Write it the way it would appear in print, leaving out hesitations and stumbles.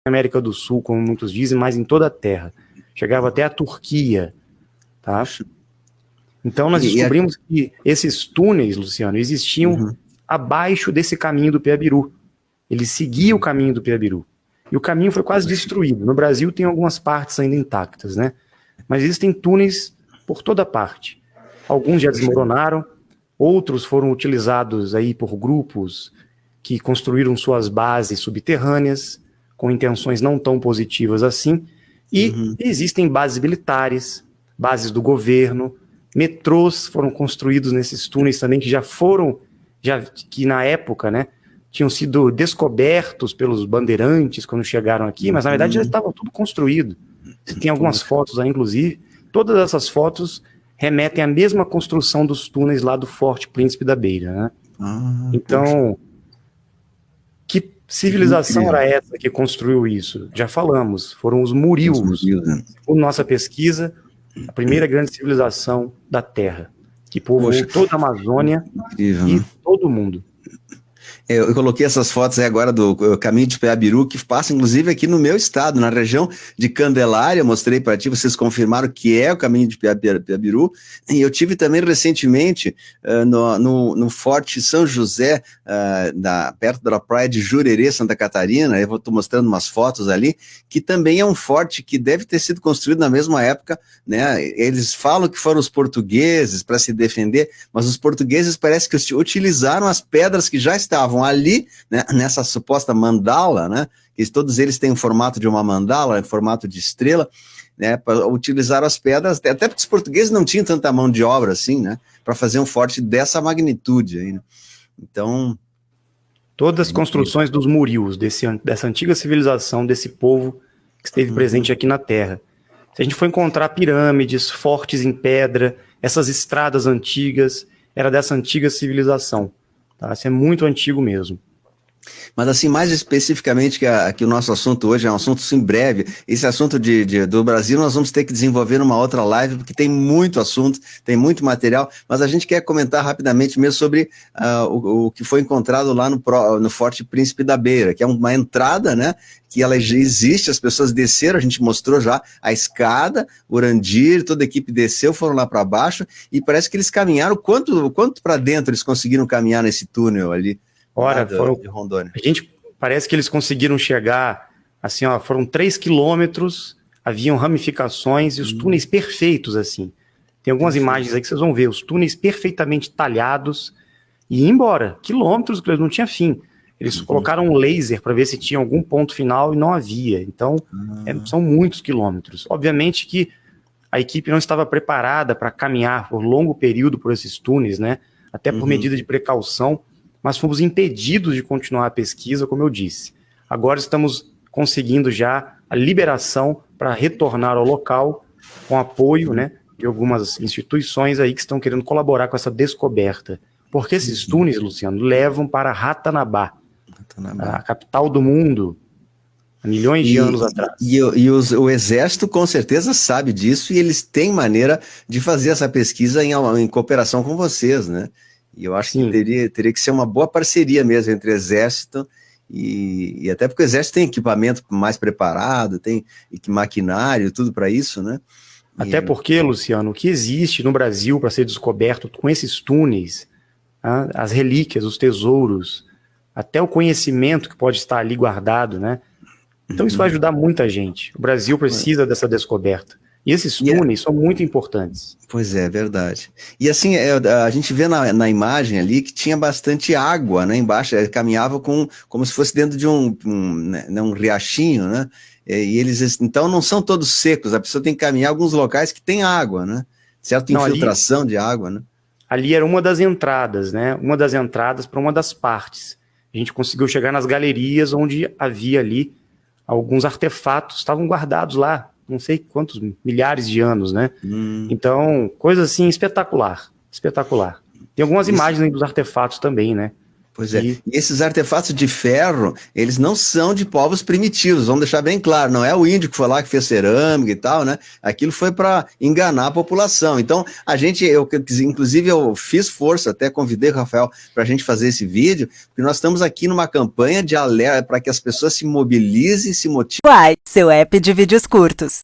América do Sul, como muitos dizem, mas em toda a Terra. Chegava até a Turquia, tá? Então nós descobrimos que esses túneis, Luciano, existiam abaixo desse caminho do Piabiru. Ele seguia o caminho do Piabiru. E o caminho foi quase destruído. No Brasil tem algumas partes ainda intactas, né? Mas existem túneis por toda parte. Alguns já desmoronaram, outros foram utilizados aí por grupos que construíram suas bases subterrâneas, com intenções não tão positivas assim. E existem bases militares, bases do governo, metrôs foram construídos nesses túneis também, que que na época, né, tinham sido descobertos pelos bandeirantes quando chegaram aqui, mas na verdade já estava tudo construído. Você tem algumas fotos aí, inclusive. Todas essas fotos remetem à mesma construção dos túneis lá do Forte Príncipe da Beira, né? Então, que civilização era essa que construiu isso? Já falamos, foram os Murios. Segundo nossa pesquisa, a primeira grande civilização da Terra, que povoou toda a Amazônia e todo o mundo. Eu coloquei essas fotos aí agora do caminho de Piabiru, que passa inclusive aqui no meu estado, na região de Candelária. Mostrei para ti, vocês confirmaram que é o caminho de Piabiru. E eu tive também recentemente no Forte São José, perto da praia de Jurerê, Santa Catarina. Eu estou mostrando umas fotos ali, que também é um forte que deve ter sido construído na mesma época, né? Eles falam que foram os portugueses para se defender, mas os portugueses parece que utilizaram as pedras que já estavam ali, né, nessa suposta mandala, né, que todos eles têm o formato de uma mandala, em formato de estrela, né, para utilizar as pedras, até porque os portugueses não tinham tanta mão de obra assim, né, para fazer um forte dessa magnitude aí, né? Então, todas as construções dos Murios, dessa antiga civilização, desse povo que esteve presente aqui na Terra. Se a gente for encontrar pirâmides, fortes em pedra, essas estradas antigas, era dessa antiga civilização. Tá? Isso é muito antigo mesmo. Mas assim, mais especificamente que o nosso assunto hoje é um assunto assim breve, esse assunto do Brasil nós vamos ter que desenvolver numa outra live, porque tem muito assunto, tem muito material, mas a gente quer comentar rapidamente mesmo sobre o que foi encontrado lá no Forte Príncipe da Beira, que é uma entrada, né, que ela já existe, as pessoas desceram, a gente mostrou já a escada, o Urandir, toda a equipe desceu, foram lá para baixo, e parece que eles caminharam, quanto para dentro eles conseguiram caminhar nesse túnel ali? Ora, de Rondônia. A gente parece que eles conseguiram chegar, assim, ó, foram 3 quilômetros, haviam ramificações e os túneis perfeitos, assim. Tem algumas imagens aí que vocês vão ver, os túneis perfeitamente talhados e ir embora, quilômetros, que eles não tinha fim. Eles colocaram um laser para ver se tinha algum ponto final e não havia. Então, são muitos quilômetros. Obviamente que a equipe não estava preparada para caminhar por longo período por esses túneis, né? Até por medida de precaução, mas fomos impedidos de continuar a pesquisa, como eu disse. Agora estamos conseguindo já a liberação para retornar ao local, com apoio, né, de algumas instituições aí que estão querendo colaborar com essa descoberta. Porque esses túneis, Luciano, levam para Ratanabá, a capital do mundo, há milhões de anos atrás. O Exército com certeza sabe disso e eles têm maneira de fazer essa pesquisa em cooperação com vocês, né? E eu acho que teria que ser uma boa parceria mesmo entre o Exército e até porque o Exército tem equipamento mais preparado, tem maquinário, tudo para isso, né? Até porque, Luciano, o que existe no Brasil para ser descoberto com esses túneis, as relíquias, os tesouros, até o conhecimento que pode estar ali guardado, né? Então isso vai ajudar muita gente. O Brasil precisa dessa descoberta. E esses túneis são muito importantes. Pois é, verdade. E assim, a gente vê na imagem ali que tinha bastante água, né, embaixo, caminhava como se fosse dentro de um riachinho, né, e eles, então, não são todos secos, a pessoa tem que caminhar em alguns locais que tem água, né, certa infiltração de água, né. Ali era uma das entradas, né, uma das entradas para uma das partes. A gente conseguiu chegar nas galerias onde havia ali alguns artefatos, estavam guardados lá, não sei quantos milhares de anos, né? Então, coisa assim espetacular, espetacular. Tem algumas imagens aí dos artefatos também, né? Pois é, e esses artefatos de ferro, eles não são de povos primitivos, vamos deixar bem claro, não é o índio que foi lá que fez cerâmica e tal, né? Aquilo foi para enganar a população. Então, inclusive eu fiz força, até convidei o Rafael para a gente fazer esse vídeo, porque nós estamos aqui numa campanha de alerta para que as pessoas se mobilizem, se motivem. Uai, seu app de vídeos curtos.